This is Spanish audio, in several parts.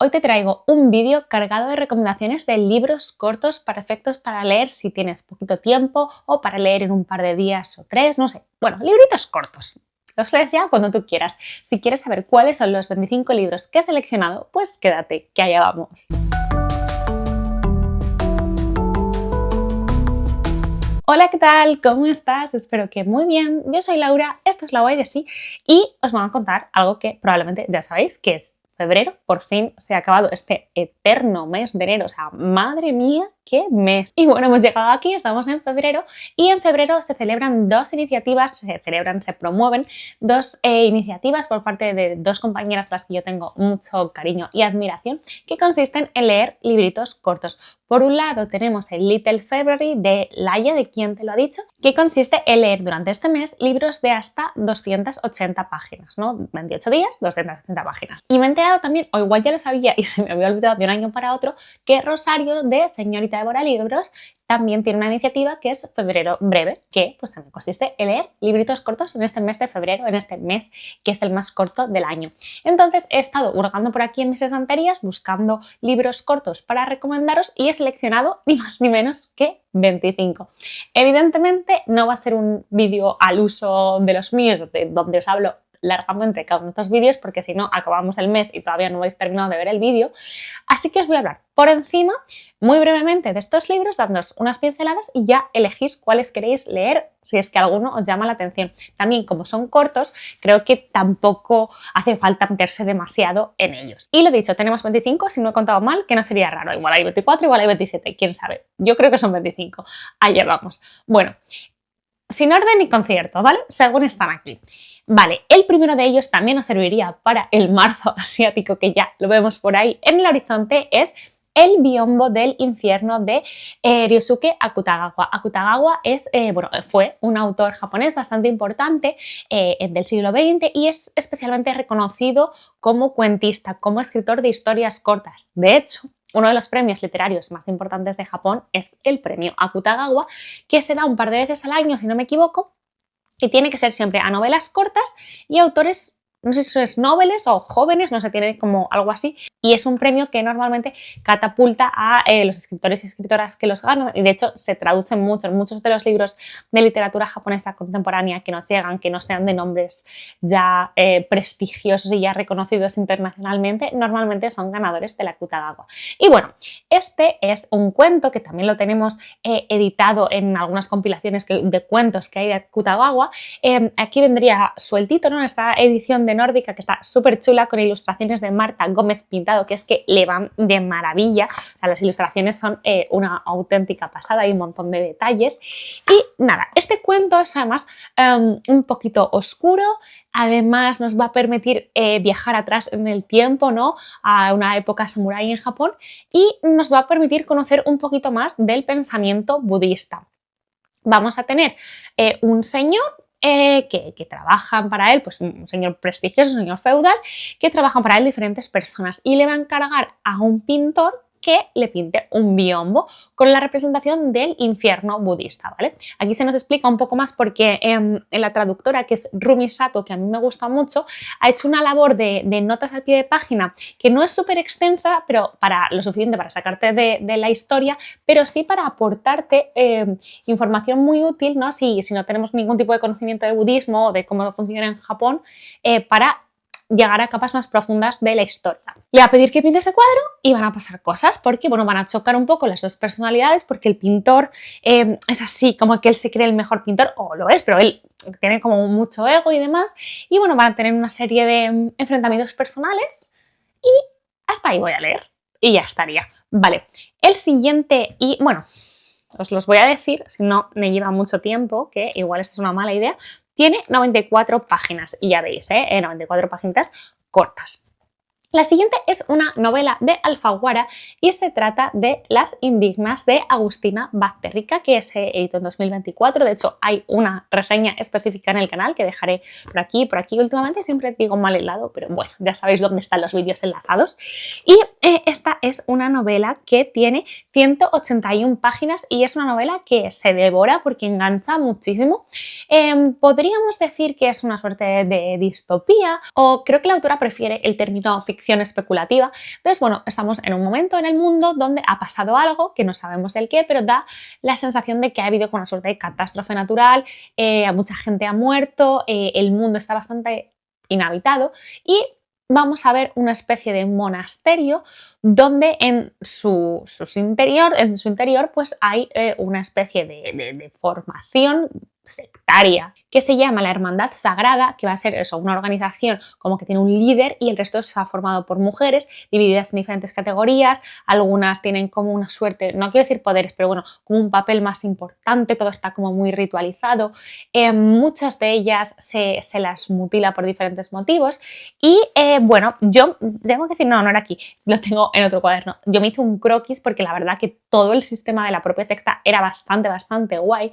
Hoy te traigo un vídeo cargado de recomendaciones de libros cortos perfectos para leer si tienes poquito tiempo o para leer en un par de días o 3, no sé. Bueno, libritos cortos. Los lees ya cuando tú quieras. Si quieres saber cuáles son los 25 libros que he seleccionado, pues quédate, que allá vamos. Hola, ¿qué tal? ¿Cómo estás? Espero que muy bien. Yo soy Laura, esto es La Guay de Sí y os voy a contar algo que probablemente ya sabéis, que es febrero. Por fin se ha acabado este eterno mes de enero. O sea, madre mía, qué mes. Y bueno, hemos llegado aquí, estamos en febrero y en febrero se celebran dos iniciativas, se promueven dos iniciativas por parte de dos compañeras a las que yo tengo mucho cariño y admiración, que consisten en leer libritos cortos. Por un lado tenemos el Little February de Laia, de Quién te lo ha dicho, que consiste en leer durante este mes libros de hasta 280 páginas, ¿no? 28 días, 280 páginas. Y me he enterado también, o igual ya lo sabía y se me había olvidado de un año para otro, que Rosario de Señorita Devora Libros también tiene una iniciativa que es Febrero Breve, que pues también consiste en leer libritos cortos en este mes de febrero, en este mes que es el más corto del año. Entonces he estado hurgando por aquí en mis estanterías buscando libros cortos para recomendaros y he seleccionado ni más ni menos que 25. Evidentemente no va a ser un vídeo al uso de los míos donde os hablo largamente cada uno de estos vídeos, porque si no acabamos el mes y todavía no habéis terminado de ver el vídeo. Así que os voy a hablar por encima, muy brevemente, de estos libros, dándoos unas pinceladas y ya elegís cuáles queréis leer si es que alguno os llama la atención. También, como son cortos, creo que tampoco hace falta meterse demasiado en ellos. Y lo dicho, tenemos 25, si no he contado mal, que no sería raro. Igual hay 24, igual hay 27, quién sabe. Yo creo que son 25. Allá vamos. Bueno, sin orden ni concierto, ¿vale? Según están aquí. Vale, el primero de ellos también nos serviría para el marzo asiático, que ya lo vemos por ahí en el horizonte, es El biombo del infierno de Ryosuke Akutagawa. Akutagawa fue un autor japonés bastante importante del siglo XX y es especialmente reconocido como cuentista, como escritor de historias cortas. De hecho, uno de los premios literarios más importantes de Japón es el premio Akutagawa, que se da un par de veces al año, si no me equivoco, y tiene que ser siempre a novelas cortas y autores, no sé si es noveles o jóvenes, no sé, tiene como algo así, y es un premio que normalmente catapulta a los escritores y escritoras que los ganan, y de hecho se traducen muchos de los libros de literatura japonesa contemporánea que nos llegan, que no sean de nombres ya prestigiosos y ya reconocidos internacionalmente, normalmente son ganadores de la Akutagawa. Y bueno, este es un cuento que también lo tenemos editado en algunas compilaciones de cuentos que hay de Akutagawa. Aquí vendría sueltito, ¿no? Esta edición de Nórdica que está súper chula con ilustraciones de Marta Gómez Pintado, que es que le van de maravilla. O sea, las ilustraciones son una auténtica pasada, hay un montón de detalles. Y nada, este cuento es además un poquito oscuro. Además nos va a permitir viajar atrás en el tiempo, ¿no? A una época samurái en Japón, y nos va a permitir conocer un poquito más del pensamiento budista. Vamos a tener un señor que trabajan para él, pues un señor prestigioso, un señor feudal, que trabajan para él diferentes personas y le va a encargar a un pintor que le pinte un biombo con la representación del infierno budista, ¿vale? Aquí se nos explica un poco más porque en la traductora, que es Rumi Sato, que a mí me gusta mucho, ha hecho una labor de notas al pie de página que no es súper extensa, pero para lo suficiente para sacarte de la historia, pero sí para aportarte información muy útil, ¿no? Si no tenemos ningún tipo de conocimiento de budismo o de cómo funciona en Japón, para llegar a capas más profundas de la historia. Le va a pedir que pinte este cuadro y van a pasar cosas porque, bueno, van a chocar un poco las dos personalidades porque el pintor es así, como que él se cree el mejor pintor, o lo es, pero él tiene como mucho ego y demás, y bueno, van a tener una serie de enfrentamientos personales y hasta ahí voy a leer y ya estaría. Vale, el siguiente, y bueno, os los voy a decir, si no me lleva mucho tiempo, que igual esta es una mala idea. Tiene 94 páginas y ya veis, 94 páginas cortas. La siguiente es una novela de Alfaguara y se trata de Las indignas de Agustina Bazterrica, que se editó en 2024. De hecho, hay una reseña específica en el canal que dejaré por aquí. Últimamente siempre digo mal hilado, pero bueno, ya sabéis dónde están los vídeos enlazados. Y esta es una novela que tiene 181 páginas y es una novela que se devora porque engancha muchísimo. Podríamos decir que es una suerte de distopía, o creo que la autora prefiere el término ficción ficción especulativa. Entonces, bueno, estamos en un momento en el mundo donde ha pasado algo que no sabemos el qué, pero da la sensación de que ha habido una suerte de catástrofe natural, mucha gente ha muerto, el mundo está bastante inhabitado y vamos a ver una especie de monasterio donde en su interior pues hay una especie de formación sectaria que se llama la Hermandad Sagrada, que va a ser eso, una organización como que tiene un líder y el resto está formado por mujeres divididas en diferentes categorías. Algunas tienen como una suerte, no quiero decir poderes, pero bueno, como un papel más importante, todo está como muy ritualizado. Muchas de ellas se las mutila por diferentes motivos y bueno, yo tengo que decir, no era aquí, lo tengo en otro cuaderno. Yo me hice un croquis porque la verdad que todo el sistema de la propia secta era bastante guay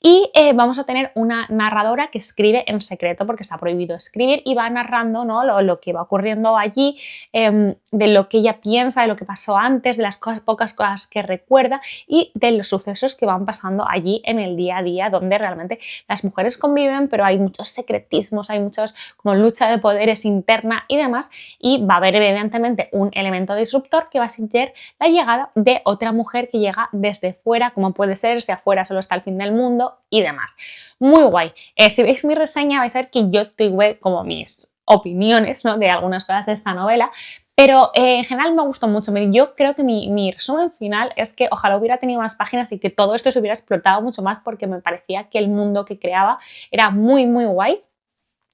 y vamos a tener una narradora que escribe en secreto porque está prohibido escribir y va narrando, ¿no?, lo que va ocurriendo allí, de lo que ella piensa, de lo que pasó antes, de las pocas cosas que recuerda y de los sucesos que van pasando allí en el día a día, donde realmente las mujeres conviven, pero hay muchos secretismos, hay muchos como lucha de poderes interna y demás, y va a haber evidentemente un elemento disruptor que va a ser la llegada de otra mujer que llega desde fuera, como puede ser si afuera solo está el fin del mundo y demás. Muy guay. Si veis mi reseña vais a ver que yo tuve como mis opiniones, ¿no?, de algunas cosas de esta novela, pero en general me gustó mucho. Yo creo que mi resumen final es que ojalá hubiera tenido más páginas y que todo esto se hubiera explotado mucho más porque me parecía que el mundo que creaba era muy guay.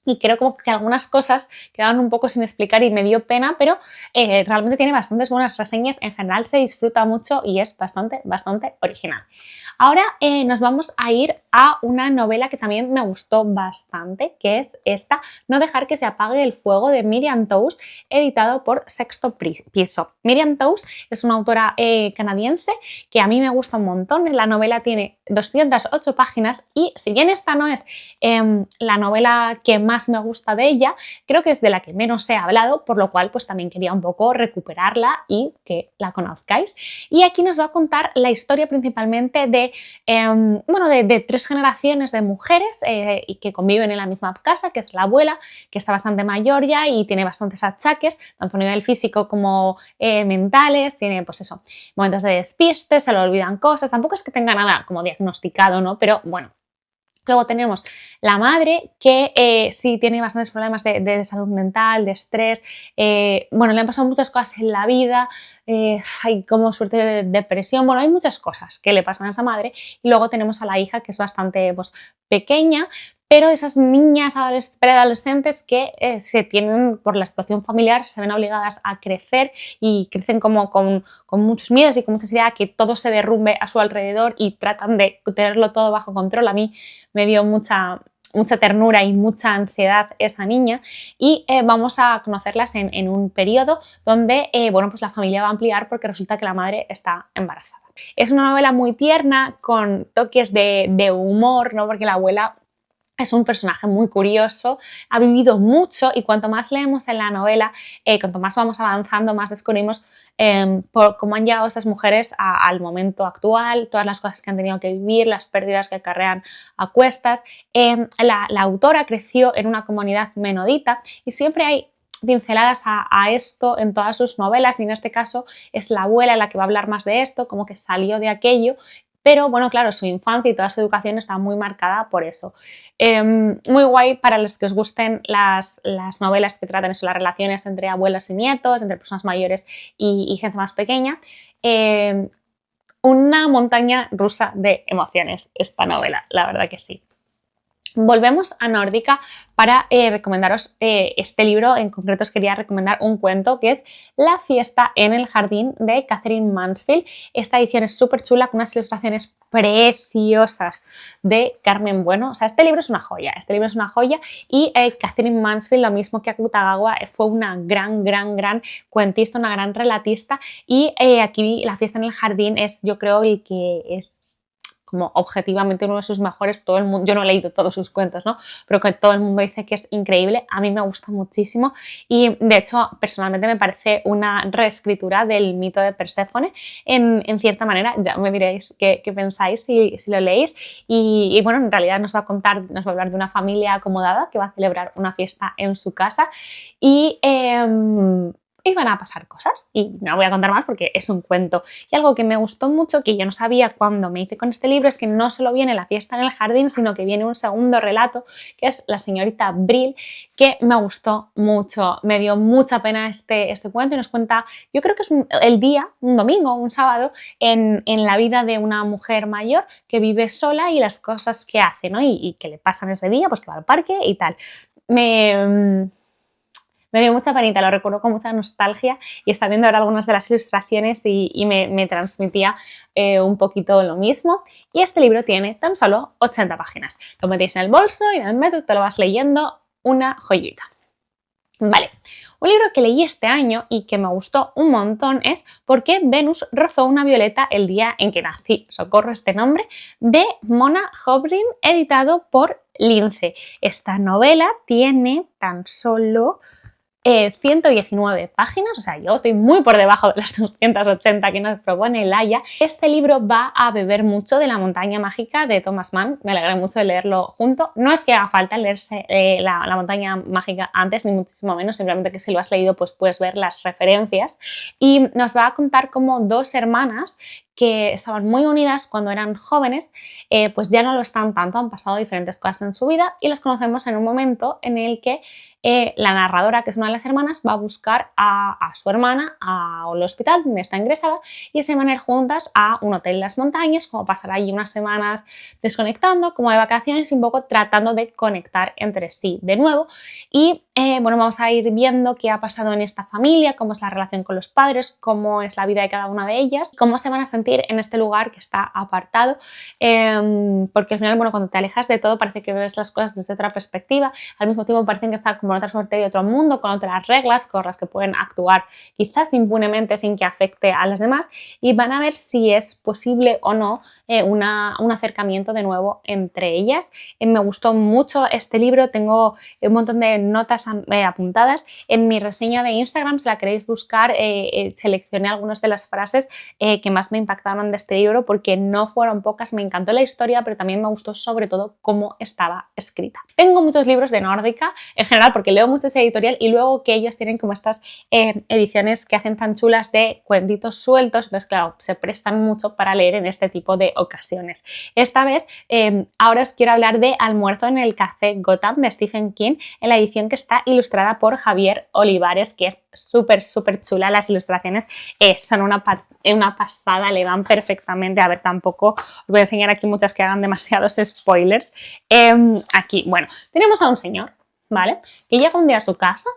Y creo como que algunas cosas quedaban un poco sin explicar y me dio pena, pero realmente tiene bastantes buenas reseñas. En general se disfruta mucho y es bastante original. Ahora nos vamos a ir a una novela que también me gustó bastante, que es esta, No dejar que se apague el fuego, de Miriam Toews, editado por Sexto Piso. Miriam Toews es una autora canadiense que a mí me gusta un montón. La novela tiene 208 páginas y si bien esta no es la novela que más me gusta de ella, creo que es de la que menos he hablado, por lo cual pues también quería un poco recuperarla y que la conozcáis. Y aquí nos va a contar la historia principalmente de 3 generaciones de mujeres y que conviven en la misma casa, que es la abuela, que está bastante mayor ya y tiene bastantes achaques, tanto a nivel físico como mentales, tiene pues eso, momentos de despiste, se le olvidan cosas, tampoco es que tenga nada como diagnosticado, ¿no? Pero bueno. Luego tenemos la madre que sí tiene bastantes problemas de salud mental, de estrés, le han pasado muchas cosas en la vida, hay como suerte de depresión, hay muchas cosas que le pasan a esa madre. Y luego tenemos a la hija que es bastante pequeña, pero esas niñas preadolescentes que se tienen por la situación familiar, se ven obligadas a crecer y crecen como con muchos miedos y con mucha ansiedad que todo se derrumbe a su alrededor y tratan de tenerlo todo bajo control. A mí me dio mucha ternura y mucha ansiedad esa niña y vamos a conocerlas en un periodo donde pues la familia va a ampliar porque resulta que la madre está embarazada. Es una novela muy tierna con toques de humor, ¿no?, porque la abuela es un personaje muy curioso, ha vivido mucho y cuanto más leemos en la novela, cuanto más vamos avanzando, más descubrimos por cómo han llegado estas mujeres al momento actual, todas las cosas que han tenido que vivir, las pérdidas que acarrean a cuestas. La autora creció en una comunidad menonita y siempre hay pinceladas a esto en todas sus novelas y en este caso es la abuela la que va a hablar más de esto, como que salió de aquello. Pero bueno, claro, su infancia y toda su educación está muy marcada por eso. Muy guay para los que os gusten las novelas que tratan eso, las relaciones entre abuelos y nietos, entre personas mayores y gente más pequeña. Una montaña rusa de emociones esta novela, la verdad que sí. Volvemos a Nórdica para recomendaros este libro. En concreto os quería recomendar un cuento que es La fiesta en el jardín, de Katherine Mansfield. Esta edición es súper chula con unas ilustraciones preciosas de Carmen Bueno. O sea, este libro es una joya, y Katherine Mansfield, lo mismo que Akutagawa, fue una gran cuentista, una gran relatista y aquí La fiesta en el jardín es, yo creo, el que es como objetivamente uno de sus mejores. Todo el mundo, yo no he leído todos sus cuentos, ¿no?, pero que todo el mundo dice que es increíble. A mí me gusta muchísimo y de hecho personalmente me parece una reescritura del mito de Perséfone en cierta manera. Ya me diréis qué pensáis si lo leéis y bueno, en realidad nos va a hablar de una familia acomodada que va a celebrar una fiesta en su casa y iban a pasar cosas y no voy a contar más porque es un cuento. Y algo que me gustó mucho, que yo no sabía cuando me hice con este libro, es que no solo viene la fiesta en el jardín, sino que viene un segundo relato, que es La señorita Brill, que me gustó mucho, me dio mucha pena este cuento y nos cuenta, yo creo que es el día, un domingo, un sábado, en la vida de una mujer mayor que vive sola y las cosas que hace, ¿no? Y que le pasan ese día, pues que va al parque y tal. Me dio mucha penita, lo recuerdo con mucha nostalgia y estaba viendo ahora algunas de las ilustraciones y me transmitía un poquito lo mismo. Y este libro tiene tan solo 80 páginas. Lo metéis en el bolso y en el metro te lo vas leyendo, una joyita. Vale, un libro que leí este año y que me gustó un montón es ¿Por qué Venus rozó una violeta el día en que nací? Socorro este nombre, de Mona Hobrin, editado por Lince. Esta novela tiene tan solo 119 páginas, o sea, yo estoy muy por debajo de las 280 que nos propone Laia. Este libro va a beber mucho de La montaña mágica de Thomas Mann, me alegré mucho de leerlo junto. No es que haga falta leerse la montaña mágica antes, ni muchísimo menos, simplemente que si lo has leído pues puedes ver las referencias. Y nos va a contar cómo dos hermanas que estaban muy unidas cuando eran jóvenes, pues ya no lo están tanto, han pasado diferentes cosas en su vida y las conocemos en un momento en el que la narradora, que es una de las hermanas, va a buscar a su hermana al hospital donde está ingresada y se van a ir juntas a un hotel en las montañas, como pasar allí unas semanas desconectando, como de vacaciones y un poco tratando de conectar entre sí de nuevo. Y bueno, vamos a ir viendo qué ha pasado en esta familia, cómo es la relación con los padres, cómo es la vida de cada una de ellas, cómo se van a sentir en este lugar que está apartado, porque al final, bueno, cuando te alejas de todo parece que ves las cosas desde otra perspectiva, al mismo tiempo parecen que está como en otra suerte de otro mundo, con otras reglas, con las que pueden actuar quizás impunemente sin que afecte a las demás, y van a ver si es posible o no un acercamiento de nuevo entre ellas. Me gustó mucho este libro, tengo un montón de notas apuntadas. En mi reseña de Instagram, si la queréis buscar, seleccioné algunas de las frases que más me impactaron de este libro porque no fueron pocas. Me encantó la historia, pero también me gustó sobre todo cómo estaba escrita. Tengo muchos libros de nórdica en general porque leo mucho esa editorial y luego que ellos tienen como estas ediciones que hacen tan chulas de cuentitos sueltos, entonces claro, se prestan mucho para leer en este tipo de ocasiones. Esta vez, ahora os quiero hablar de Almuerzo en el Café Gotham de Stephen King, en la edición que está ilustrada por Javier Olivares, que es súper chula. Las ilustraciones son una pasada, le van perfectamente. A ver, tampoco os voy a enseñar aquí muchas que hagan demasiados spoilers. Aquí, bueno, tenemos a un señor, ¿vale? Que llega un día a su casa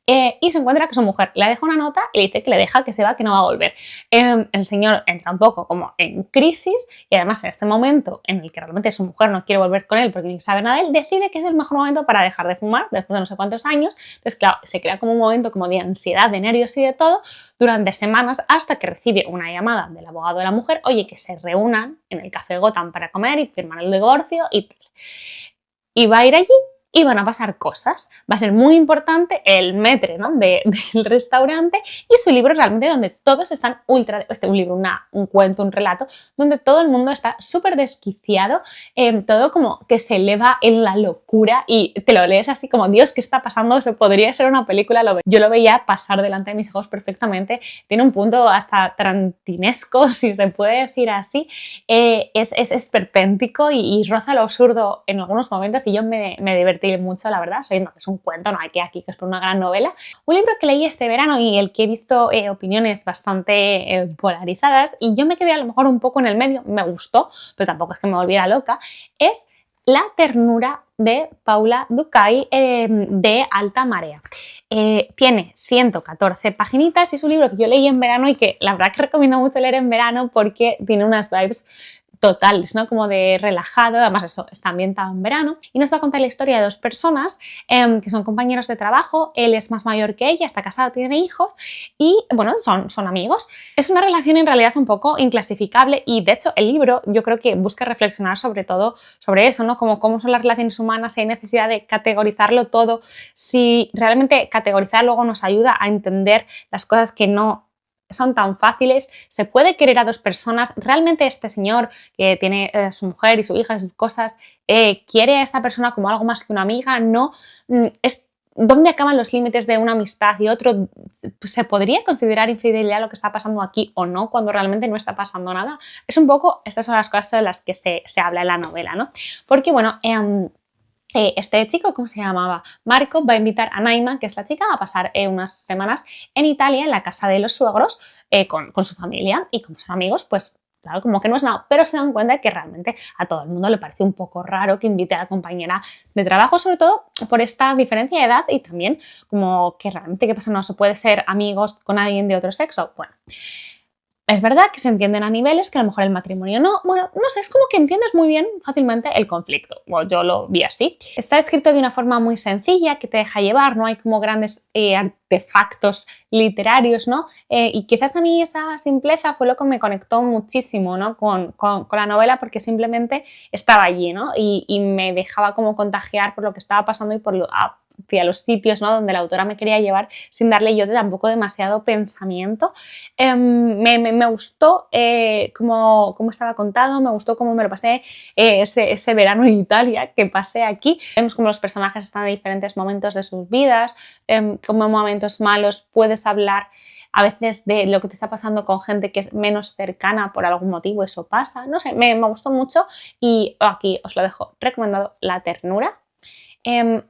y se encuentra que su mujer le deja una nota y le dice que le deja, que se va, que no va a volver. El señor entra un poco como en crisis y además en este momento en el que realmente su mujer no quiere volver con él porque no sabe nada de él, decide que es el mejor momento para dejar de fumar después de no sé cuántos años. Entonces, claro, se crea como un momento como de ansiedad, de nervios y de todo durante semanas hasta que recibe una llamada del abogado de la mujer, oye, que se reúnan en el Café Gotham para comer y firmar el divorcio y tal. Y va a ir allí y van a pasar cosas. Va a ser muy importante el maître, ¿no? del restaurante y su libro realmente donde todos están un cuento, un relato, donde todo el mundo está súper desquiciado, todo como que se eleva en la locura y te lo lees así como, Dios, ¿qué está pasando? Eso podría ser una película. Yo lo veía pasar delante de mis ojos perfectamente. Tiene un punto hasta tarantinesco, si se puede decir así. Es esperpéntico y roza lo absurdo en algunos momentos y yo me divertí mucho, la verdad, sabiendo que es un cuento, no hay que aquí que es por una gran novela. Un libro que leí este verano y el que he visto opiniones bastante polarizadas y yo me quedé a lo mejor un poco en el medio, me gustó, pero tampoco es que me volviera loca, es La ternura de Paula Ducay de Alta Marea. Tiene 114 paginitas y es un libro que yo leí en verano y que la verdad que recomiendo mucho leer en verano porque tiene unas vibes totales, ¿no? Como de relajado, además eso está ambientado en verano y nos va a contar la historia de dos personas que son compañeros de trabajo. Él es más mayor que ella, está casado, tiene hijos y bueno, son amigos. Es una relación en realidad un poco inclasificable y de hecho el libro yo creo que busca reflexionar sobre todo sobre eso, ¿no? Como cómo son las relaciones humanas, si hay necesidad de categorizarlo todo, si realmente categorizar luego nos ayuda a entender las cosas que no son tan fáciles. Se puede querer a dos personas. Realmente este señor que tiene su mujer y su hija y sus cosas quiere a esta persona como algo más que una amiga. No, es ¿dónde acaban los límites de una amistad y otro? ¿Se podría considerar infidelidad lo que está pasando aquí o no, cuando realmente no está pasando nada? Es un poco, estas son las cosas de las que se habla en la novela, ¿no? Porque, bueno, este chico, ¿cómo se llamaba? Marco va a invitar a Naima, que es la chica, a pasar unas semanas en Italia, en la casa de los suegros, con su familia y con sus amigos, pues claro, como que no es nada, pero se dan cuenta de que realmente a todo el mundo le parece un poco raro que invite a la compañera de trabajo, sobre todo por esta diferencia de edad y también como que realmente, ¿qué pasa? No se puede ser amigos con alguien de otro sexo. Bueno, es verdad que se entienden a niveles que a lo mejor el matrimonio no. Bueno, no sé, es como que entiendes muy bien fácilmente el conflicto. Bueno, yo lo vi así. Está escrito de una forma muy sencilla que te deja llevar, no hay como grandes artefactos literarios, ¿no? Y quizás a mí esa simpleza fue lo que me conectó muchísimo, ¿no? con la novela, porque simplemente estaba allí, ¿no? Y me dejaba como contagiar por lo que estaba pasando y por hacia los sitios, ¿no? Donde la autora me quería llevar sin darle yo tampoco demasiado pensamiento. Me gustó cómo estaba contado, me gustó cómo me lo pasé ese verano en Italia que pasé aquí. Vemos cómo los personajes están en diferentes momentos de sus vidas, cómo en momentos malos puedes hablar a veces de lo que te está pasando con gente que es menos cercana por algún motivo, eso pasa. No sé, me gustó mucho y aquí os lo dejo recomendado, La ternura.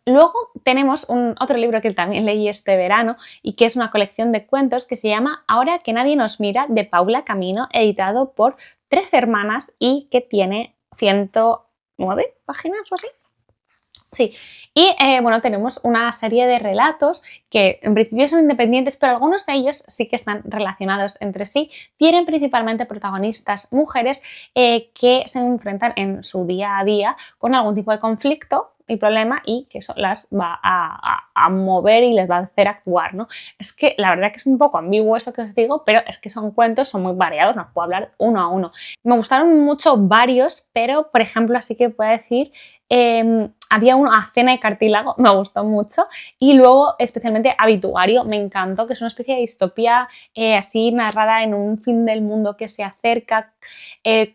Luego tenemos otro libro que también leí este verano y que es una colección de cuentos que se llama Ahora que nadie nos mira, de Paula Camino, editado por Tres Hermanas y que tiene 109 páginas o así. Sí, y bueno, tenemos una serie de relatos que en principio son independientes, pero algunos de ellos sí que están relacionados entre sí. Tienen principalmente protagonistas mujeres que se enfrentan en su día a día con algún tipo de conflicto y problema y que eso las va a mover y les va a hacer actuar, ¿no? Es que la verdad que es un poco ambiguo esto que os digo, pero es que son cuentos, son muy variados, no puedo hablar uno a uno. Me gustaron mucho varios, pero por ejemplo así que puedo decir había una Cena de cartílago, me gustó mucho, y luego especialmente Habituario, me encantó, que es una especie de distopía así narrada en un fin del mundo que se acerca,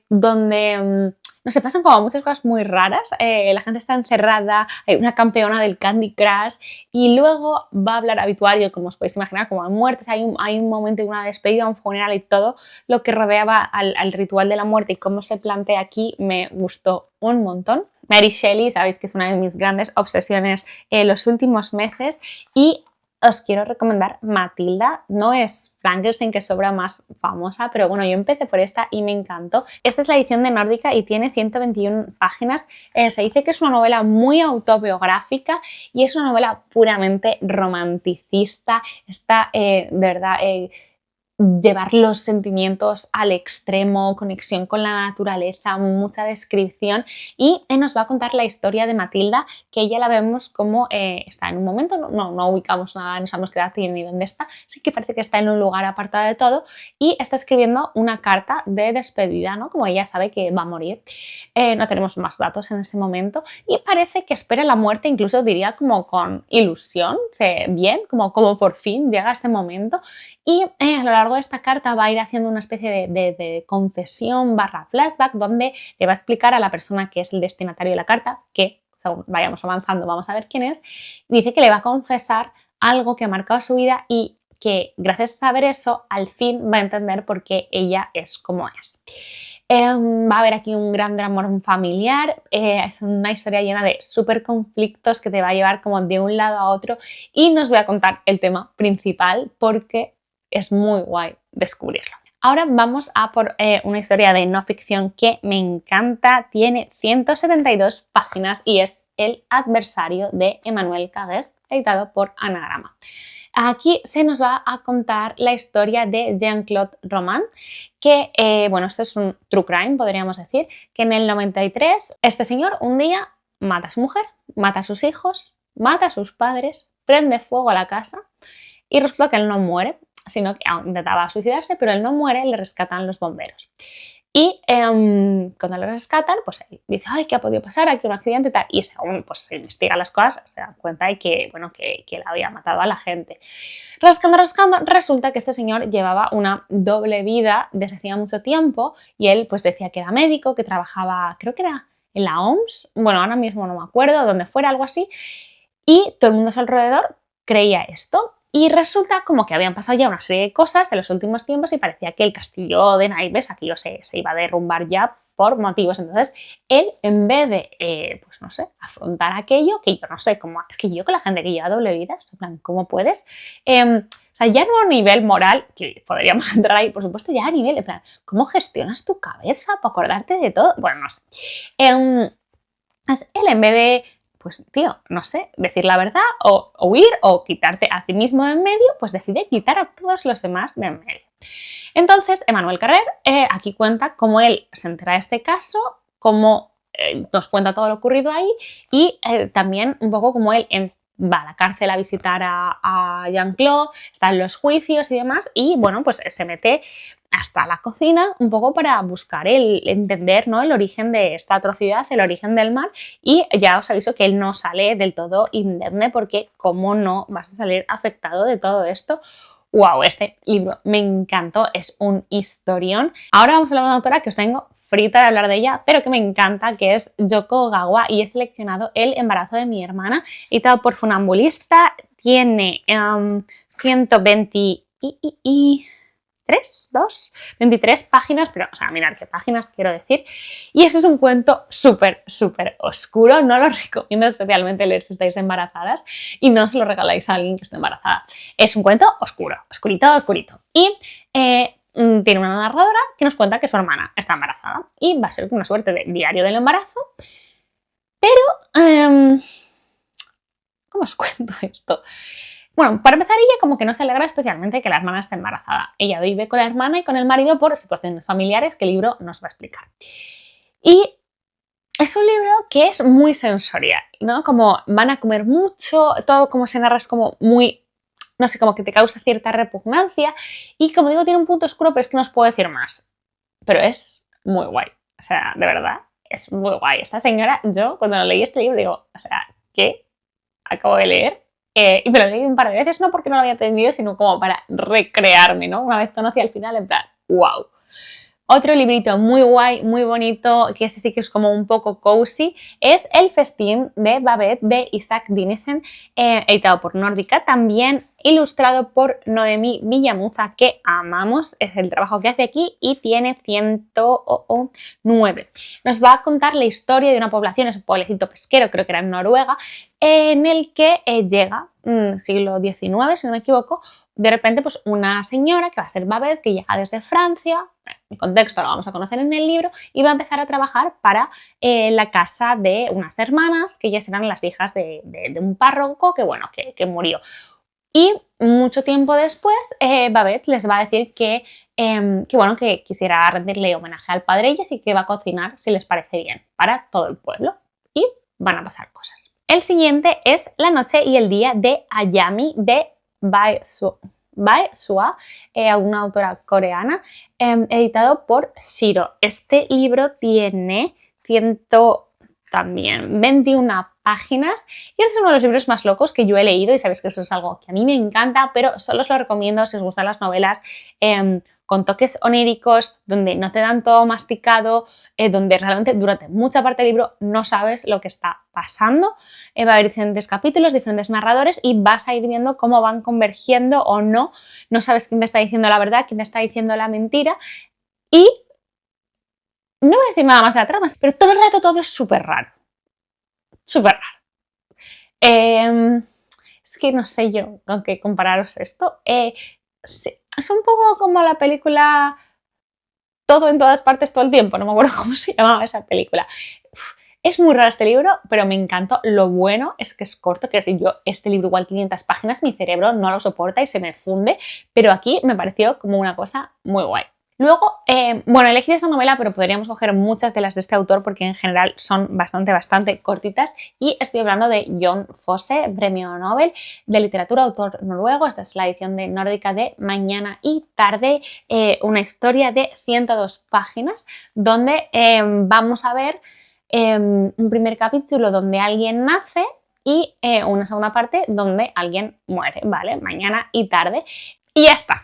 donde no sé, pasan como muchas cosas muy raras, la gente está encerrada, hay una campeona del Candy Crush y luego va a hablar Habituario, como os podéis imaginar, como hay muertes, hay un momento de una despedida, un funeral y todo lo que rodeaba al ritual de la muerte y cómo se plantea aquí me gustó un montón. Mary Shelley, sabéis que es una de mis grandes obsesiones en los últimos meses y os quiero recomendar Matilda. No es Frankenstein, que es su obra más famosa, pero bueno, yo empecé por esta y me encantó. Esta es la edición de Nórdica y tiene 121 páginas. Se dice que es una novela muy autobiográfica y es una novela puramente romanticista. Está, de verdad, llevar los sentimientos al extremo, conexión con la naturaleza, mucha descripción y nos va a contar la historia de Matilda, que ella la vemos como está en un momento, no ubicamos nada, no sabemos qué edad tiene ni dónde está, sí que parece que está en un lugar apartado de todo y está escribiendo una carta de despedida, ¿no? Como ella sabe que va a morir. No tenemos más datos en ese momento y parece que espera la muerte, incluso diría como con ilusión, bien, como por fin llega este momento y a lo largo de esta carta va a ir haciendo una especie de confesión / flashback donde le va a explicar a la persona que es el destinatario de la carta, que según vayamos avanzando vamos a ver quién es, dice que le va a confesar algo que ha marcado su vida y que gracias a saber eso al fin va a entender por qué ella es como es. Va a haber aquí un gran drama familiar, es una historia llena de súper conflictos que te va a llevar como de un lado a otro y no os voy a contar el tema principal porque es muy guay descubrirlo. Ahora vamos a por una historia de no ficción que me encanta, tiene 172 páginas y es El adversario de Emmanuel Carrère, editado por Anagrama. Aquí se nos va a contar la historia de Jean-Claude Roman, que, bueno, esto es un true crime, podríamos decir, que en el 93 este señor un día mata a su mujer, mata a sus hijos, mata a sus padres, prende fuego a la casa y resulta que él no muere, sino que intentaba suicidarse, pero él no muere, le rescatan los bomberos. Y cuando lo rescatan, pues él dice, ay, ¿qué ha podido pasar? Aquí un accidente y tal. Y según pues, se investiga las cosas, se dan cuenta de que, bueno, que él había matado a la gente. Rascando, resulta que este señor llevaba una doble vida desde hacía mucho tiempo y él pues decía que era médico, que trabajaba, creo que era en la OMS, bueno, ahora mismo no me acuerdo, donde fuera, algo así. y todo el mundo a su alrededor creía esto. Y resulta como que habían pasado ya una serie de cosas en los últimos tiempos y parecía que el castillo de naipes, aquello se iba a derrumbar ya por motivos. Entonces, él, en vez de, pues no sé, afrontar aquello, que yo no sé cómo, es que yo con la gente que lleva doble vida, en plan, ¿cómo puedes? O sea, ya no a nivel moral, que podríamos entrar ahí, por supuesto, ya a nivel, en plan, ¿cómo gestionas tu cabeza para acordarte de todo? Bueno, no sé. Él, en vez de, pues tío, no sé, decir la verdad o huir o quitarte a ti mismo de en medio, pues decide quitar a todos los demás de en medio. Entonces, Emmanuel Carrer aquí cuenta cómo él se entera de este caso, cómo nos cuenta todo lo ocurrido ahí y también un poco cómo él va a la cárcel a visitar a Jean-Claude, está en los juicios y demás, y bueno, pues se mete hasta la cocina un poco para buscar entender, ¿no?, el origen de esta atrocidad, el origen del mal, y ya os aviso que él no sale del todo indemne porque cómo no vas a salir afectado de todo esto. ¡Wow! Este libro me encantó, es un historión. Ahora vamos a hablar de una autora que os tengo frita de hablar de ella, pero que me encanta, que es Yoko Ogawa, y he seleccionado El embarazo de mi hermana, editado por Funambulista. Tiene 120 23 páginas, pero, o sea, mirad qué páginas quiero decir. Y este es un cuento súper, súper oscuro. No lo recomiendo especialmente leer si estáis embarazadas y no se lo regaláis a alguien que esté embarazada. Es un cuento oscuro, oscurito, oscurito. Y tiene una narradora que nos cuenta que su hermana está embarazada y va a ser una suerte de diario del embarazo. Pero, ¿cómo os cuento esto? Bueno, para empezar, ella como que no se alegra especialmente que la hermana esté embarazada. Ella vive con la hermana y con el marido por situaciones familiares que el libro nos va a explicar. Y es un libro que es muy sensorial, ¿no? Como van a comer mucho, todo como se narra es como muy, no sé, como que te causa cierta repugnancia. Y como digo, tiene un punto oscuro, pero es que no os puedo decir más. Pero es muy guay. O sea, de verdad, es muy guay. Esta señora, yo cuando leí este libro digo, o sea, ¿qué acabo de leer? Y me lo leí un par de veces, no porque no lo había entendido, sino como para recrearme, ¿no? Una vez conocí al final, en plan, wow. Otro librito muy guay, muy bonito, que ese sí que es como un poco cozy, es El festín de Babette de Isaac Dinesen, editado por Nórdica, también ilustrado por Noemí Villamuza, que amamos, es el trabajo que hace aquí y tiene 109. Nos va a contar la historia de una población, es un pueblecito pesquero, creo que era en Noruega, en el que llega, siglo XIX, si no me equivoco, de repente pues una señora que va a ser Babette, que llega desde Francia, el contexto lo vamos a conocer en el libro, y va a empezar a trabajar para la casa de unas hermanas, que ellas eran las hijas de un párroco que, bueno, que murió. Y mucho tiempo después, Babette les va a decir que quisiera rendirle homenaje al padre y así que va a cocinar, si les parece bien, para todo el pueblo. Y van a pasar cosas. El siguiente es La noche y el día de Ayami de Bae Sua, una autora coreana, editado por Shiro. Este libro tiene 21 páginas y este es uno de los libros más locos que yo he leído y sabéis que eso es algo que a mí me encanta, pero solo os lo recomiendo si os gustan las novelas con toques oníricos, donde no te dan todo masticado, donde realmente durante mucha parte del libro no sabes lo que está pasando. Va a haber diferentes capítulos, diferentes narradores y vas a ir viendo cómo van convergiendo o no. No sabes quién te está diciendo la verdad, quién te está diciendo la mentira. Y no voy a decir nada más de la trama, pero todo el rato todo es súper raro. Súper raro. Es que no sé yo con qué compararos esto. Es un poco como la película Todo en todas partes todo el tiempo. No me acuerdo cómo se llamaba esa película. Es muy raro este libro, pero me encantó. Lo bueno es que es corto. Quiero decir, yo este libro igual 500 páginas, mi cerebro no lo soporta y se me funde. Pero aquí me pareció como una cosa muy guay. Luego, bueno, he elegido esta novela, pero podríamos coger muchas de las de este autor porque en general son bastante cortitas. Y estoy hablando de Jon Fosse, premio Nobel de literatura, autor noruego. Esta es la edición de Nórdica de Mañana y Tarde, una historia de 102 páginas donde vamos a ver un primer capítulo donde alguien nace y una segunda parte donde alguien muere, ¿vale? Mañana y tarde. Y ya está.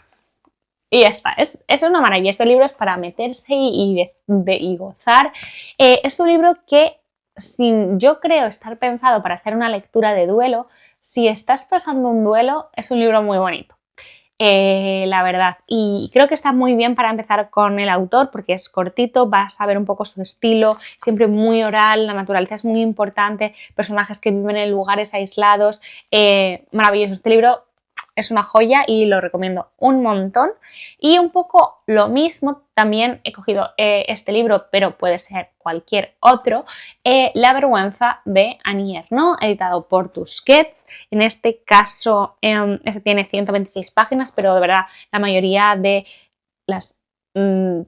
Y ya está, es una maravilla. Este libro es para meterse y gozar. Es un libro que yo creo estar pensado para ser una lectura de duelo. Si estás pasando un duelo, es un libro muy bonito. La verdad, y creo que está muy bien para empezar con el autor porque es cortito, vas a ver un poco su estilo, siempre muy oral, la naturaleza es muy importante, personajes que viven en lugares aislados, maravilloso. Este libro es una joya y lo recomiendo un montón. Y un poco lo mismo, también he cogido este libro, pero puede ser cualquier otro, La vergüenza de Annie Ernaux, editado por Tusquets. En este caso, este tiene 126 páginas, pero de verdad la mayoría de las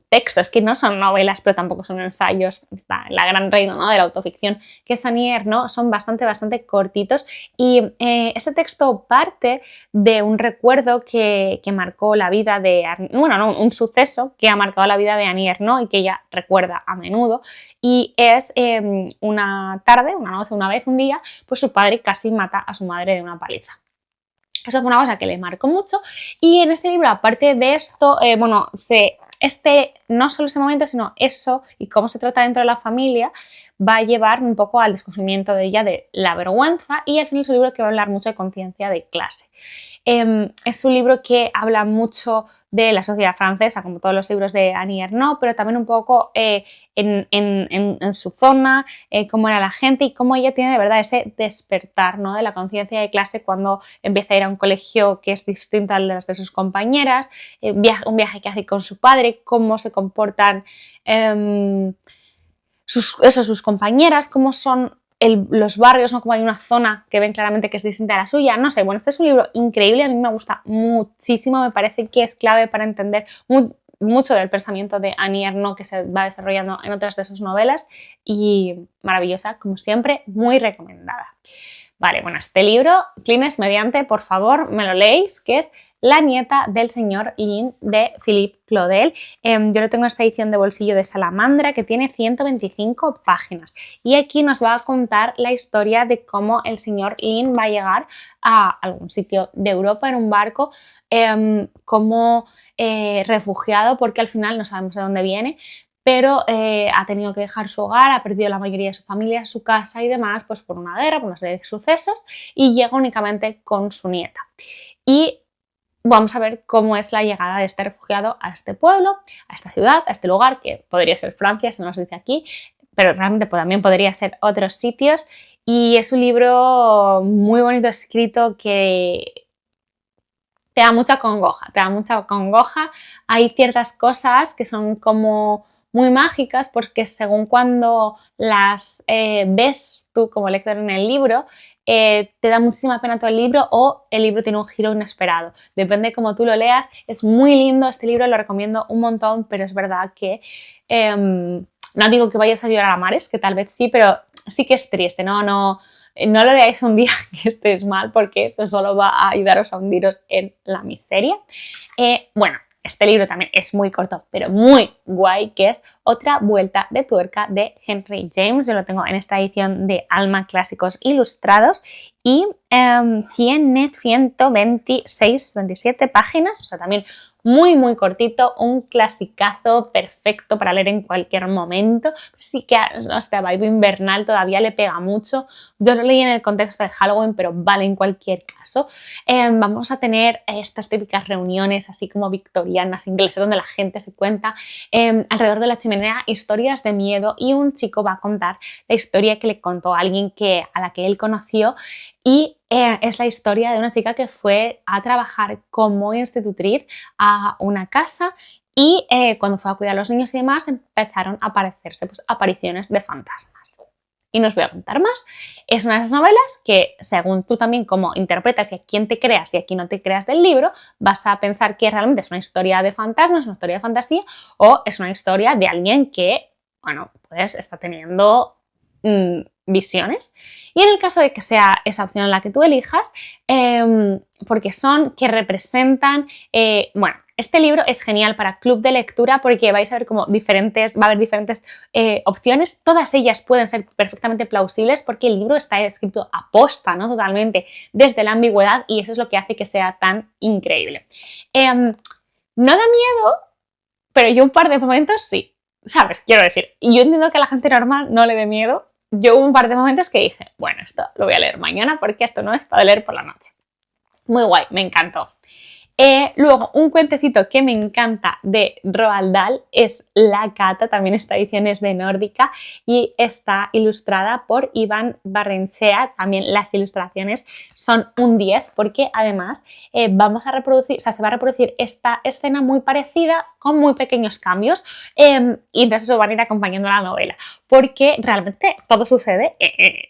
textos que no son novelas, pero tampoco son ensayos, está la gran reina, ¿no?, de la autoficción, que es Annie Ernaux, son bastante cortitos. Y este texto parte de un recuerdo que marcó la vida de, bueno, no, un suceso que ha marcado la vida de Annie Ernaux y que ella recuerda a menudo, y es una tarde, una noche, una vez, un día, pues su padre casi mata a su madre de una paliza. Eso fue una cosa que le marcó mucho, y en este libro, aparte de esto, no solo ese momento, sino eso y cómo se trata dentro de la familia, va a llevar un poco al descubrimiento de ella de la vergüenza, y al final es un libro que va a hablar mucho de conciencia de clase. Es un libro que habla mucho de la sociedad francesa, como todos los libros de Annie Ernaux, pero también un poco en su zona, cómo era la gente y cómo ella tiene de verdad ese despertar, ¿no?, de la conciencia de clase cuando empieza a ir a un colegio que es distinto al de las de sus compañeras, un viaje que hace con su padre, cómo se comportan sus compañeras, cómo son los barrios, ¿no?, como hay una zona que ven claramente que es distinta a la suya. No sé, bueno, este es un libro increíble, a mí me gusta muchísimo, me parece que es clave para entender mucho del pensamiento de Annie Ernaux que se va desarrollando en otras de sus novelas, y maravillosa, como siempre, muy recomendada. Vale, bueno, este libro, Clines mediante, por favor, me lo leéis, que es La nieta del señor Lin, de Philippe Claudel. Yo lo tengo en esta edición de bolsillo de Salamandra, que tiene 125 páginas. Y aquí nos va a contar la historia de cómo el señor Lin va a llegar a algún sitio de Europa en un barco como refugiado, porque al final no sabemos de dónde viene, pero ha tenido que dejar su hogar, ha perdido la mayoría de su familia, su casa y demás, pues por una guerra, por una serie de sucesos, y llega únicamente con su nieta. Y vamos a ver cómo es la llegada de este refugiado a este pueblo, a esta ciudad, a este lugar, que podría ser Francia, si no nos dice aquí, pero realmente también podría ser otros sitios. Y es un libro muy bonito escrito que te da mucha congoja, Hay ciertas cosas que son como muy mágicas porque según cuando las ves tú como lector en el libro, te da muchísima pena todo el libro o el libro tiene un giro inesperado. Depende de cómo tú lo leas. Es muy lindo este libro, lo recomiendo un montón, pero es verdad que no digo que vayas a llorar a mares, que tal vez sí, pero sí que es triste, no lo leáis un día que estéis mal, porque esto solo va a ayudaros a hundiros en la miseria. Bueno, este libro también es muy corto, pero muy guay, que es Otra vuelta de tuerca, de Henry James. Yo lo tengo en esta edición de Alma Clásicos Ilustrados y tiene 127 páginas, o sea, también muy cortito, un clasicazo perfecto para leer en cualquier momento. Sí que hasta vibe invernal todavía le pega mucho. Yo lo leí en el contexto de Halloween, pero vale en cualquier caso. Vamos a tener estas típicas reuniones así como victorianas inglesas, donde la gente se cuenta alrededor de la chimenea historias de miedo, y un chico va a contar la historia que le contó a alguien a la que él conoció, y es la historia de una chica que fue a trabajar como institutriz a una casa, y cuando fue a cuidar a los niños y demás empezaron a aparecerse pues, apariciones de fantasmas. Y no os voy a contar más. Es una de esas novelas que, según tú también cómo interpretas y a quién te creas y a quién no te creas del libro, vas a pensar que realmente es una historia de fantasmas, una historia de fantasía, o es una historia de alguien que, bueno, pues está teniendo visiones. Y en el caso de que sea esa opción la que tú elijas, porque son que representan, bueno, este libro es genial para club de lectura porque vais a ver como va a haber diferentes opciones, todas ellas pueden ser perfectamente plausibles porque el libro está escrito a posta, ¿no? Totalmente desde la ambigüedad, y eso es lo que hace que sea tan increíble. No da miedo, pero yo un par de momentos sí, ¿sabes? Quiero decir, y yo entiendo que a la gente normal no le dé miedo, yo hubo un par de momentos que dije, bueno, esto lo voy a leer mañana porque esto no es para leer por la noche. Muy guay, me encantó. Luego, un cuentecito que me encanta de Roald Dahl es La Cata, también esta edición es de Nórdica y está ilustrada por Iván Barrenechea. También las ilustraciones son un 10 porque además vamos a reproducir, o sea, se va a reproducir esta escena muy parecida con muy pequeños cambios y entonces eso van a ir acompañando la novela porque realmente todo sucede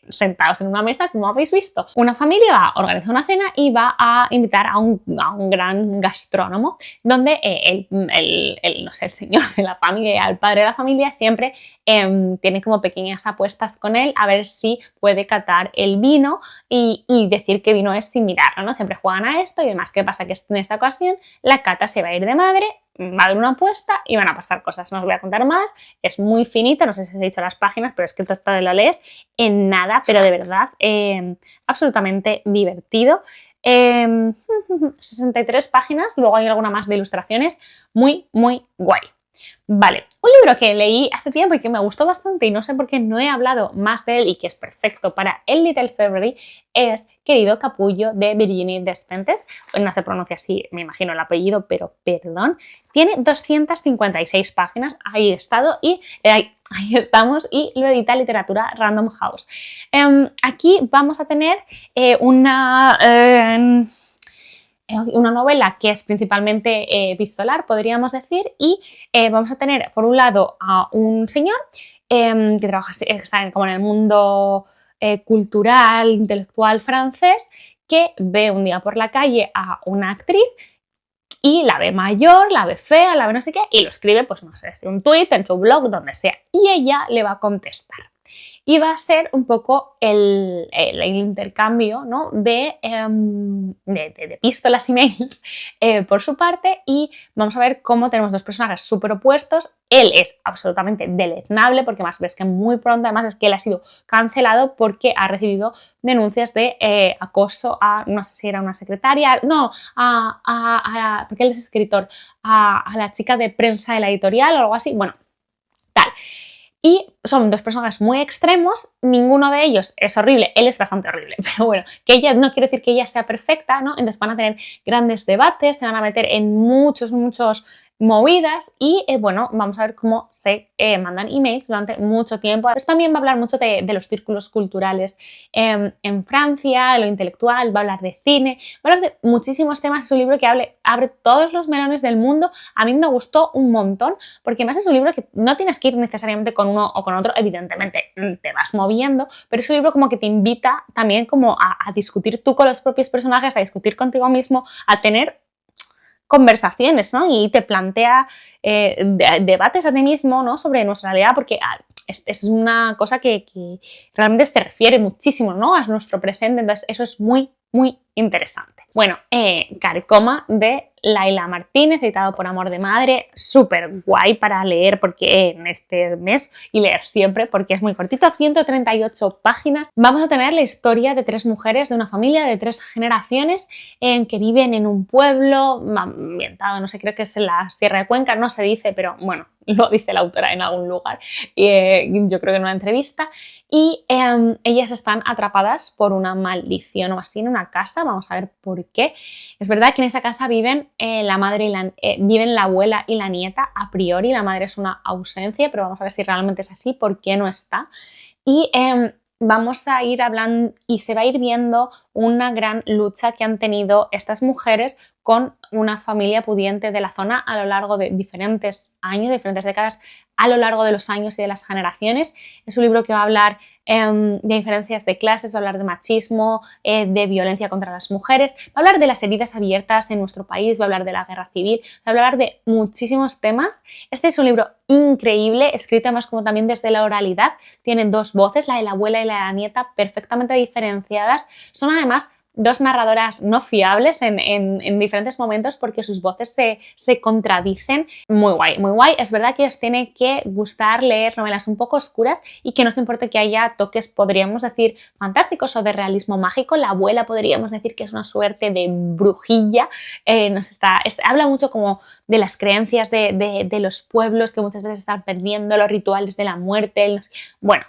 sentados en una mesa, como habéis visto. Una familia organiza una cena y va a invitar a un gran gastrónomo donde no sé, el señor de la familia, el padre de la familia siempre tiene como pequeñas apuestas con él a ver si puede catar el vino y decir qué vino es sin mirarlo, ¿no? Siempre juegan a esto y demás. ¿Qué pasa? Que en esta ocasión la cata se va a ir de madre, va a haber una apuesta y van a pasar cosas. No os voy a contar más, es muy finita, no sé si os he dicho las páginas, pero es que esto lo lees en nada, pero de verdad absolutamente divertido. 63 páginas, luego hay alguna más de ilustraciones, muy guay. Vale, un libro que leí hace tiempo y que me gustó bastante y no sé por qué no he hablado más de él y que es perfecto para el Little February es Querido Capullo de Virginie Despentes. No se pronuncia así, me imagino el apellido, pero perdón. Tiene 256 páginas, ahí he estado y ahí estamos y lo edita Literatura Random House. Aquí vamos a tener una novela que es principalmente epistolar, podríamos decir, y vamos a tener por un lado a un señor que trabaja, está como en el mundo cultural, intelectual francés, que ve un día por la calle a una actriz y la ve mayor, la ve fea, la ve no sé qué, y lo escribe, pues no sé, un tuit, en su blog, donde sea, y ella le va a contestar. Y va a ser un poco el intercambio, ¿no? de epístolas y mails por su parte y vamos a ver cómo tenemos dos personajes súper opuestos. Él es absolutamente deleznable porque más ves que muy pronto, además es que él ha sido cancelado porque ha recibido denuncias de acoso a, no sé si era una secretaria, no, porque él es escritor, a la chica de prensa de la editorial o algo así, bueno, tal. Y son dos personajes muy extremos, ninguno de ellos es horrible, él es bastante horrible, pero bueno, que ella, no quiero decir que ella sea perfecta, ¿no? Entonces van a tener grandes debates, se van a meter en muchos movidas y bueno, vamos a ver cómo se mandan emails durante mucho tiempo. Pues también va a hablar mucho de los círculos culturales en Francia, de lo intelectual, va a hablar de cine, va a hablar de muchísimos temas. Es un libro que abre todos los melones del mundo. A mí me gustó un montón porque además es un libro que no tienes que ir necesariamente con uno o con otro, evidentemente te vas moviendo, pero es un libro como que te invita también como a discutir tú con los propios personajes, a discutir contigo mismo, a tener conversaciones, ¿no? Y te plantea debates a ti mismo, ¿no? Sobre nuestra realidad, porque es una cosa que realmente se refiere muchísimo, ¿no? A nuestro presente, entonces eso es muy interesante. Bueno, Carcoma de Laila Martínez, editado por Amor de Madre, súper guay para leer porque en este mes y leer siempre porque es muy cortito, 138 páginas. Vamos a tener la historia de tres mujeres de una familia de 3 generaciones que viven en un pueblo ambientado, no sé, creo que es en la Sierra de Cuenca, no se dice, pero bueno, lo dice la autora en algún lugar, yo creo que en una entrevista, y ellas están atrapadas por una maldición o así en una casa, vamos a ver por qué. Es verdad que en esa casa viven la madre viven la abuela y la nieta, a priori la madre es una ausencia, pero vamos a ver si realmente es así, por qué no está. Y vamos a ir hablando y se va a ir viendo una gran lucha que han tenido estas mujeres con una familia pudiente de la zona a lo largo de diferentes años, diferentes décadas, a lo largo de los años y de las generaciones. Es un libro que va a hablar de diferencias de clases, va a hablar de machismo, de violencia contra las mujeres, va a hablar de las heridas abiertas en nuestro país, va a hablar de la guerra civil, va a hablar de muchísimos temas. Este es un libro increíble, escrito además como también desde la oralidad. Tiene 2 voces, la de la abuela y la de la nieta, perfectamente diferenciadas. Son además 2 narradoras no fiables en diferentes momentos porque sus voces se contradicen. Muy guay. Es verdad que os tiene que gustar leer novelas un poco oscuras y que no os importe que haya toques, podríamos decir, fantásticos o de realismo mágico. La abuela podríamos decir que es una suerte de brujilla. Habla mucho como de las creencias de los pueblos que muchas veces están perdiendo, los rituales de la muerte. Bueno,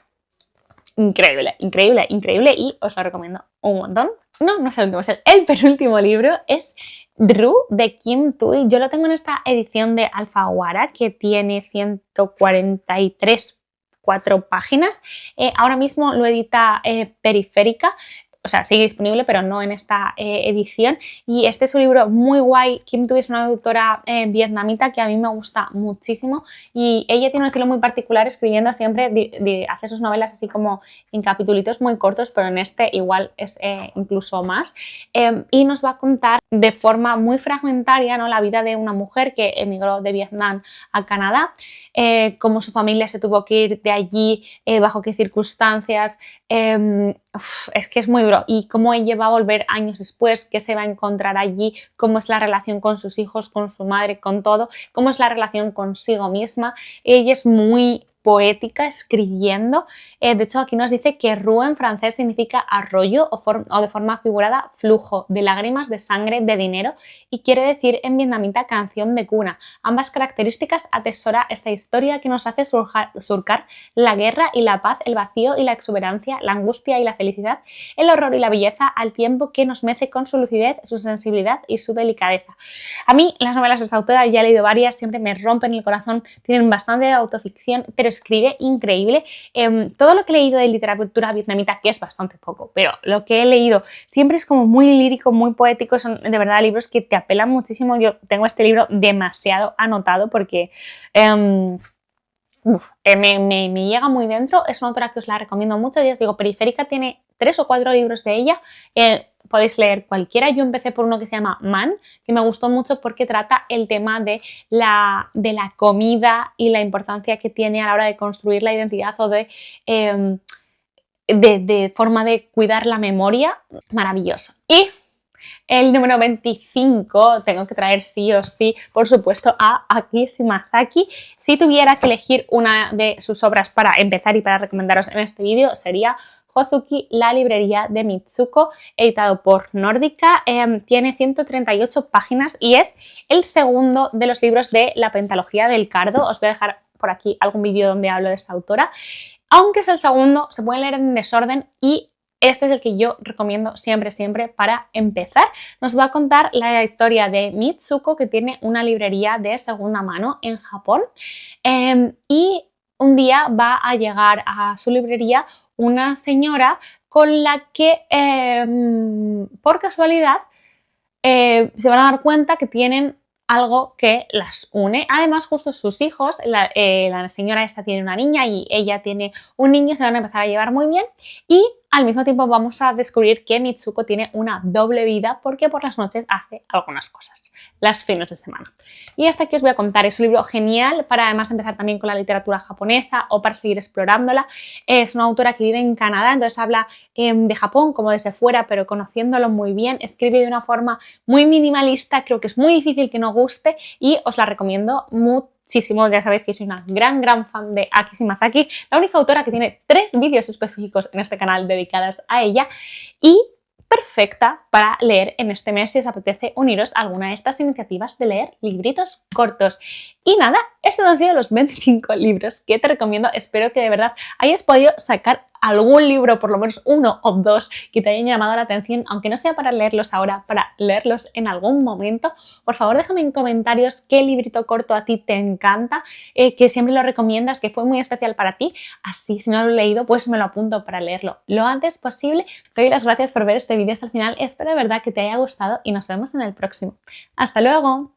increíble, increíble, increíble y os lo recomiendo un montón. No es el último, es el penúltimo libro, es Ru de Kim Thuy. Yo lo tengo en esta edición de Alfaguara que tiene 143 4 páginas. Ahora mismo lo edita Periférica. O sea, sigue disponible, pero no en esta edición. Y este es un libro muy guay. Kim Thuy es una autora vietnamita que a mí me gusta muchísimo. Y ella tiene un estilo muy particular escribiendo siempre. Hace sus novelas así como en capitulitos muy cortos, pero en este igual es incluso más. Y nos va a contar de forma muy fragmentaria, ¿no?, la vida de una mujer que emigró de Vietnam a Canadá. Cómo su familia se tuvo que ir de allí, bajo qué circunstancias. Es que es muy duro. Y cómo ella va a volver años después, qué se va a encontrar allí, cómo es la relación con sus hijos, con su madre, con todo, cómo es la relación consigo misma. Ella es muy poética escribiendo. De hecho, aquí nos dice que Ru en francés significa arroyo o de forma figurada flujo de lágrimas, de sangre, de dinero, y quiere decir en vietnamita canción de cuna. Ambas características atesora esta historia que nos hace surcar la guerra y la paz, el vacío y la exuberancia, la angustia y la felicidad, el horror y la belleza, al tiempo que nos mece con su lucidez, su sensibilidad y su delicadeza. A mí las novelas de esta autora, ya he leído varias, siempre me rompen el corazón, tienen bastante de autoficción, pero escribe increíble. Todo lo que he leído de literatura vietnamita, que es bastante poco, pero lo que he leído siempre es como muy lírico, muy poético, son de verdad libros que te apelan muchísimo. Yo tengo este libro demasiado anotado porque me llega muy dentro. Es una autora que os la recomiendo mucho. Ya os digo, Periférica tiene 3 o 4 libros de ella. Podéis leer cualquiera. Yo empecé por uno que se llama Man, que me gustó mucho porque trata el tema de la comida y la importancia que tiene a la hora de construir la identidad o de forma de cuidar la memoria. Maravilloso. Y el número 25, tengo que traer sí o sí, por supuesto, a Aki Shimazaki. Si tuviera que elegir una de sus obras para empezar y para recomendaros en este vídeo, sería Hozuki, la librería de Mitsuko, editado por Nórdica. Tiene 138 páginas y es el segundo de los libros de la pentalogía del Cardo. Os voy a dejar por aquí algún vídeo donde hablo de esta autora. Aunque es el segundo, se puede leer en desorden y este es el que yo recomiendo siempre, siempre para empezar. Nos va a contar la historia de Mitsuko, que tiene una librería de segunda mano en Japón. Y un día va a llegar a su librería una señora con la que, por casualidad, se van a dar cuenta que tienen algo que las une. Además, justo sus hijos, la señora esta tiene una niña y ella tiene un niño, se van a empezar a llevar muy bien y al mismo tiempo vamos a descubrir que Mitsuko tiene una doble vida porque por las noches hace algunas cosas, las fines de semana. Y hasta aquí os voy a contar. Es un libro genial para además empezar también con la literatura japonesa o para seguir explorándola. Es una autora que vive en Canadá, entonces habla de Japón como desde fuera, pero conociéndolo muy bien. Escribe de una forma muy minimalista, creo que es muy difícil que no guste y os la recomiendo muchísimo. Ya sabéis que soy una gran fan de Aki Shimazaki, la única autora que tiene 3 vídeos específicos en este canal dedicados a ella y perfecta para leer en este mes si os apetece uniros a alguna de estas iniciativas de leer libritos cortos. Y nada, estos han sido los 25 libros que te recomiendo. Espero que de verdad hayas podido sacar algún libro, por lo menos 1 o 2, que te hayan llamado la atención, aunque no sea para leerlos ahora, para leerlos en algún momento. Por favor, déjame en comentarios qué librito corto a ti te encanta, que siempre lo recomiendas, que fue muy especial para ti. Así, si no lo he leído, pues me lo apunto para leerlo lo antes posible. Te doy las gracias por ver este vídeo hasta el final. Espero de verdad que te haya gustado y nos vemos en el próximo. ¡Hasta luego!